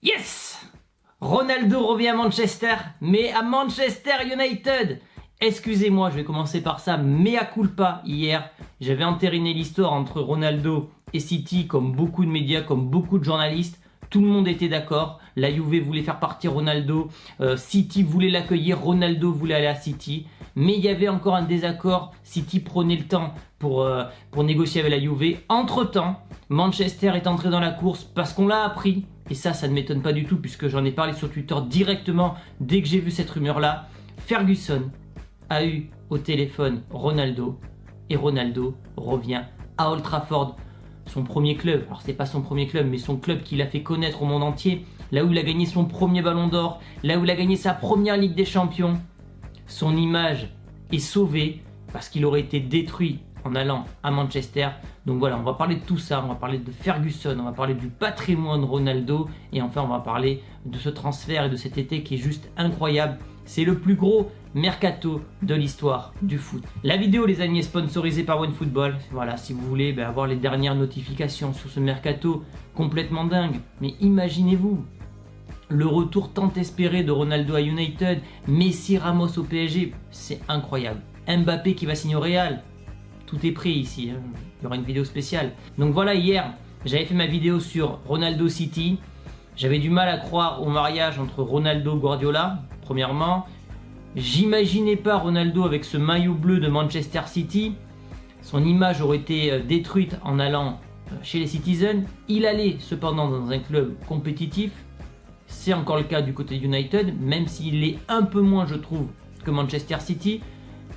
Yes! Ronaldo revient à Manchester, mais à Manchester United. Excusez-moi, je vais commencer par ça. Mea culpa, hier, j'avais entériné l'histoire entre Ronaldo et City, comme beaucoup de médias, comme beaucoup de journalistes. Tout le monde était d'accord. La Juve voulait faire partir Ronaldo, City voulait l'accueillir, Ronaldo voulait aller à City. Mais il y avait encore un désaccord. City prenait le temps pour négocier avec la Juve. Entre-temps, Manchester est entré dans la course parce qu'on l'a appris. Et ça ne m'étonne pas du tout puisque j'en ai parlé sur Twitter directement dès que j'ai vu cette rumeur-là. Ferguson a eu au téléphone Ronaldo et Ronaldo revient à Old Trafford. Son premier club, alors c'est pas son premier club mais son club qui l'a fait connaître au monde entier, là où il a gagné son premier ballon d'or, là où il a gagné sa première Ligue des Champions. Son image est sauvée parce qu'il aurait été détruit en allant à Manchester. Donc voilà, on va parler de tout ça, on va parler de Ferguson, on va parler du patrimoine de Ronaldo et enfin on va parler de ce transfert et de cet été qui est juste incroyable. C'est le plus gros mercato de l'histoire du foot. La vidéo, les amis, est sponsorisée par OneFootball. Voilà, si vous voulez avoir les dernières notifications sur ce mercato complètement dingue. Mais imaginez-vous, le retour tant espéré de Ronaldo à United, Messi, Ramos au PSG, c'est incroyable. Mbappé qui va signer au Real, tout est pris ici, hein. Il y aura une vidéo spéciale. Donc voilà, hier, j'avais fait ma vidéo sur Ronaldo City. J'avais du mal à croire au mariage entre Ronaldo et Guardiola, premièrement. J'imaginais pas Ronaldo avec ce maillot bleu de Manchester City. Son image aurait été détruite en allant chez les Citizens. Il allait cependant dans un club compétitif. C'est encore le cas du côté de United, même s'il est un peu moins, je trouve, que Manchester City.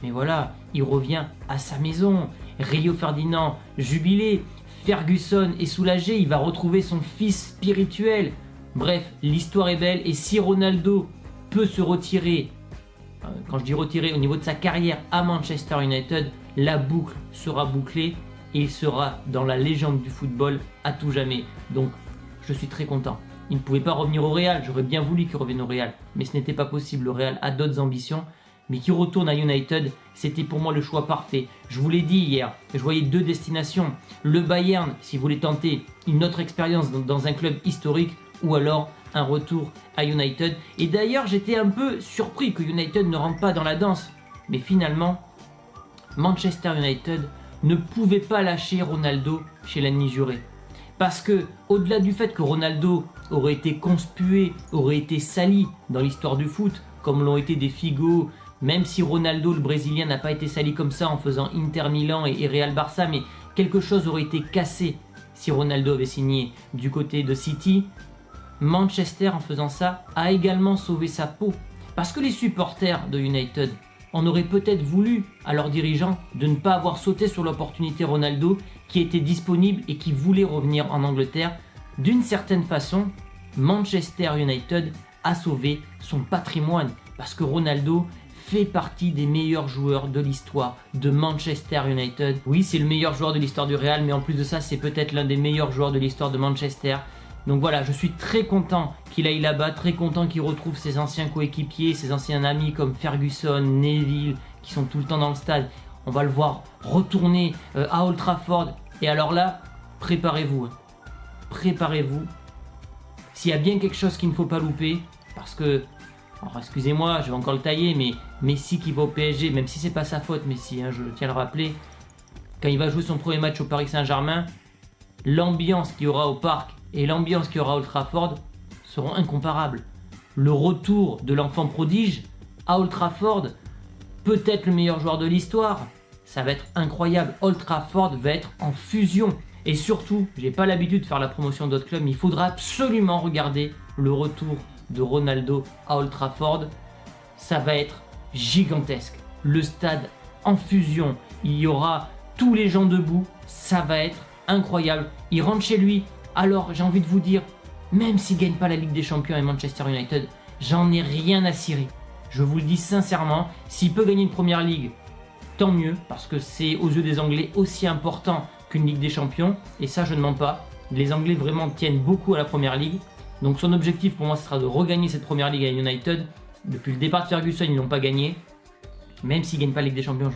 Mais voilà, il revient à sa maison. Rio Ferdinand jubilé. Ferguson est soulagé, il va retrouver son fils spirituel. Bref, l'histoire est belle et si Ronaldo peut se retirer, quand je dis retirer au niveau de sa carrière à Manchester United, la boucle sera bouclée et il sera dans la légende du football à tout jamais. Donc je suis très content. Il ne pouvait pas revenir au Real, j'aurais bien voulu qu'il revienne au Real, mais ce n'était pas possible, le Real a d'autres ambitions. Mais qui retourne à United, c'était pour moi le choix parfait. Je vous l'ai dit hier, je voyais deux destinations. Le Bayern, si vous voulez tenter une autre expérience dans un club historique, ou alors un retour à United. Et d'ailleurs, j'étais un peu surpris que United ne rentre pas dans la danse. Mais finalement, Manchester United ne pouvait pas lâcher Ronaldo chez l'ennemi juré. Parce que, au-delà du fait que Ronaldo aurait été conspué, aurait été sali dans l'histoire du foot, comme l'ont été des Figo, même si Ronaldo, le Brésilien, n'a pas été sali comme ça en faisant Inter Milan et Real Barça, mais quelque chose aurait été cassé si Ronaldo avait signé du côté de City. Manchester, en faisant ça, a également sauvé sa peau. Parce que les supporters de United en auraient peut-être voulu à leurs dirigeants de ne pas avoir sauté sur l'opportunité Ronaldo qui était disponible et qui voulait revenir en Angleterre. D'une certaine façon, Manchester United a sauvé son patrimoine parce que Ronaldo fait partie des meilleurs joueurs de l'histoire de Manchester United. Oui, c'est le meilleur joueur de l'histoire du Real, mais en plus de ça, c'est peut-être l'un des meilleurs joueurs de l'histoire de Manchester. Donc voilà, je suis très content qu'il aille là-bas, très content qu'il retrouve ses anciens coéquipiers, ses anciens amis comme Ferguson, Neville, qui sont tout le temps dans le stade. On va le voir retourner à Old Trafford. Et alors là, préparez-vous. Préparez-vous. S'il y a bien quelque chose qu'il ne faut pas louper, parce que, alors excusez-moi, je vais encore le tailler, mais Messi qui va au PSG, même si c'est pas sa faute, Messi, hein, je tiens à le rappeler, quand il va jouer son premier match au Paris Saint-Germain, l'ambiance qu'il y aura au parc et l'ambiance qu'il y aura à Old Trafford seront incomparables. Le retour de l'enfant prodige à Old Trafford, peut-être le meilleur joueur de l'histoire, ça va être incroyable. Old Trafford va être en fusion. Et surtout, j'ai pas l'habitude de faire la promotion d'autres clubs, mais il faudra absolument regarder le retour de Ronaldo à Old Trafford. Ça va être gigantesque. Le stade en fusion, il y aura tous les gens debout, ça va être incroyable. Il rentre chez lui. Alors j'ai envie de vous dire, même s'il ne gagne pas la Ligue des Champions et Manchester United, j'en ai rien à cirer. Je vous le dis sincèrement, s'il peut gagner une première ligue, tant mieux, parce que c'est aux yeux des Anglais aussi important qu'une Ligue des Champions, et ça je ne mens pas. Les Anglais vraiment tiennent beaucoup à la première ligue, donc son objectif pour moi ce sera de regagner cette première ligue à United. Depuis le départ de Ferguson, ils n'ont pas gagné, même s'ils ne gagnent pas la Ligue des Champions,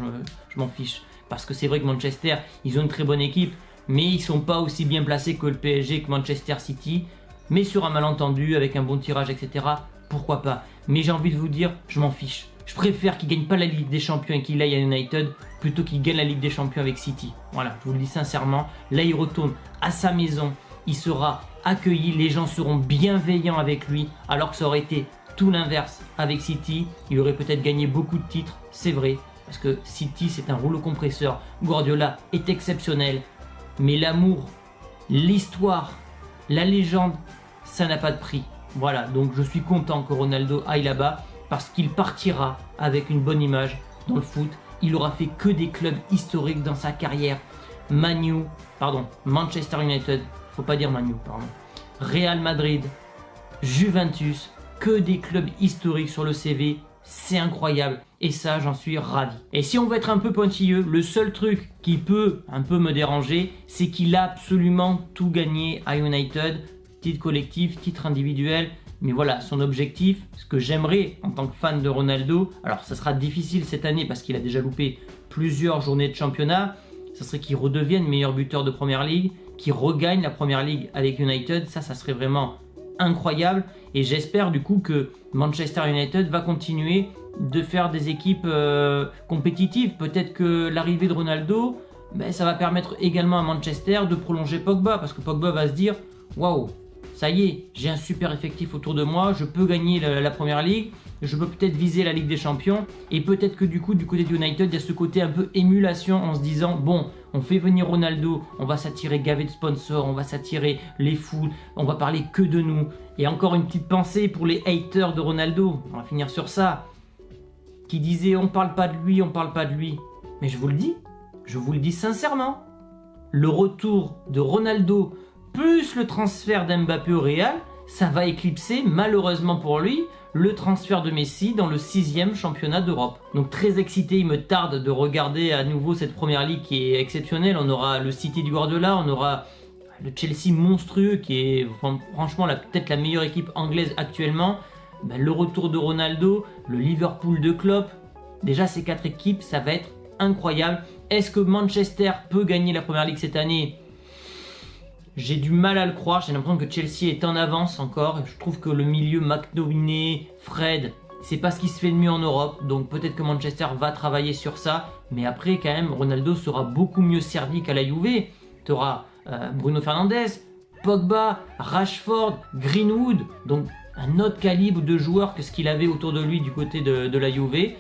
je m'en fiche, parce que c'est vrai que Manchester, ils ont une très bonne équipe, mais ils ne sont pas aussi bien placés que le PSG, que Manchester City. Mais sur un malentendu, avec un bon tirage, etc., pourquoi pas. Mais j'ai envie de vous dire, je m'en fiche. Je préfère qu'il gagne pas la Ligue des Champions et qu'il aille à United plutôt qu'il gagne la Ligue des Champions avec City. Voilà, je vous le dis sincèrement. Là, il retourne à sa maison. Il sera accueilli. Les gens seront bienveillants avec lui. Alors que ça aurait été tout l'inverse avec City. Il aurait peut-être gagné beaucoup de titres. C'est vrai. Parce que City, c'est un rouleau compresseur. Guardiola est exceptionnel. Mais l'amour, l'histoire, la légende, ça n'a pas de prix. Voilà, donc je suis content que Ronaldo aille là-bas parce qu'il partira avec une bonne image dans le foot. Il aura fait que des clubs historiques dans sa carrière. Manchester United, faut pas dire Manu, pardon. Real Madrid, Juventus, que des clubs historiques sur le CV. C'est incroyable et ça, j'en suis ravi. Et si on veut être un peu pointilleux, le seul truc qui peut un peu me déranger, c'est qu'il a absolument tout gagné à United. Titre collectif, titre individuel, mais voilà, son objectif, ce que j'aimerais en tant que fan de Ronaldo, alors ça sera difficile cette année parce qu'il a déjà loupé plusieurs journées de championnat, ça serait qu'il redevienne meilleur buteur de Première Ligue, qu'il regagne la Première Ligue avec United, ça serait vraiment incroyable, et j'espère du coup que Manchester United va continuer de faire des équipes compétitives. Peut-être que l'arrivée de Ronaldo, ça va permettre également à Manchester de prolonger Pogba, parce que Pogba va se dire « Waouh, ça y est, j'ai un super effectif autour de moi, je peux gagner la Première Ligue, je peux peut-être viser la Ligue des Champions, et peut-être que du coup, du côté de United, il y a ce côté un peu émulation en se disant, bon, on fait venir Ronaldo, on va s'attirer gavé de sponsors, on va s'attirer les foules, on va parler que de nous. Et encore une petite pensée pour les haters de Ronaldo, on va finir sur ça, qui disaient, on parle pas de lui, on parle pas de lui. Mais je vous le dis sincèrement, le retour de Ronaldo, plus le transfert d'Mbappé au Real, ça va éclipser, malheureusement pour lui, le transfert de Messi dans le 6e championnat d'Europe. Donc très excité, il me tarde de regarder à nouveau cette Première Ligue qui est exceptionnelle. On aura le City du Guardiola, on aura le Chelsea monstrueux qui est franchement peut-être la meilleure équipe anglaise actuellement. Le retour de Ronaldo, le Liverpool de Klopp, déjà ces 4 équipes, ça va être incroyable. Est-ce que Manchester peut gagner la Première Ligue cette année ? J'ai du mal à le croire, j'ai l'impression que Chelsea est en avance encore. Je trouve que le milieu McTominay, Fred, c'est pas ce qui se fait de mieux en Europe. Donc peut-être que Manchester va travailler sur ça. Mais après quand même, Ronaldo sera beaucoup mieux servi qu'à la Juve. Tu auras Bruno Fernandes, Pogba, Rashford, Greenwood. Donc un autre calibre de joueur que ce qu'il avait autour de lui du côté de la Juve.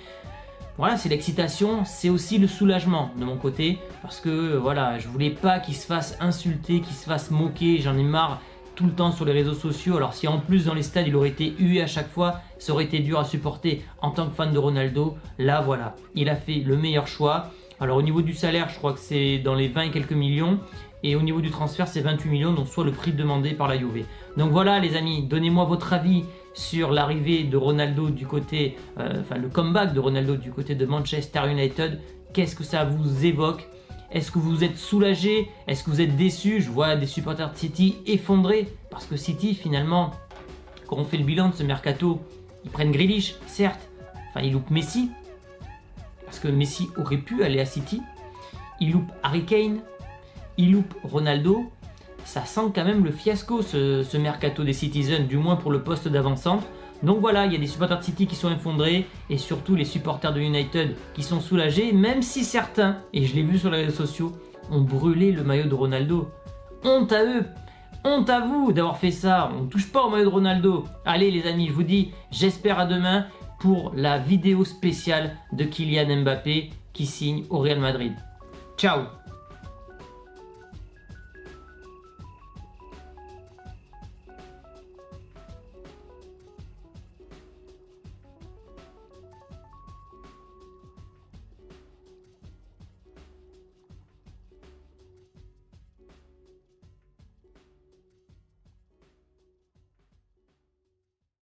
Voilà, c'est l'excitation, c'est aussi le soulagement de mon côté, parce que voilà, je voulais pas qu'il se fasse insulter, qu'il se fasse moquer, j'en ai marre tout le temps sur les réseaux sociaux. Alors si en plus dans les stades il aurait été hué à chaque fois, ça aurait été dur à supporter en tant que fan de Ronaldo. Là voilà, il a fait le meilleur choix. Alors au niveau du salaire, je crois que c'est dans les 20 et quelques millions, et au niveau du transfert c'est 28 millions, donc soit le prix demandé par la Juve. Donc voilà les amis, donnez-moi votre avis sur l'arrivée de Ronaldo du côté, le comeback de Ronaldo du côté de Manchester United. Qu'est-ce que ça vous évoque? Est-ce que vous êtes soulagé? Est-ce que vous êtes déçu? Je vois des supporters de City effondrés parce que City finalement, quand on fait le bilan de ce mercato, ils prennent Grealish, certes, ils loupent Messi parce que Messi aurait pu aller à City, ils loupent Harry Kane, ils loupent Ronaldo. Ça sent quand même le fiasco ce mercato des Citizens, du moins pour le poste d'avant-centre. Donc voilà, il y a des supporters de City qui sont effondrés et surtout les supporters de United qui sont soulagés, même si certains, et je l'ai vu sur les réseaux sociaux, ont brûlé le maillot de Ronaldo. Honte à eux, honte à vous d'avoir fait ça, on ne touche pas au maillot de Ronaldo. Allez les amis, je vous dis, j'espère à demain pour la vidéo spéciale de Kylian Mbappé qui signe au Real Madrid. Ciao!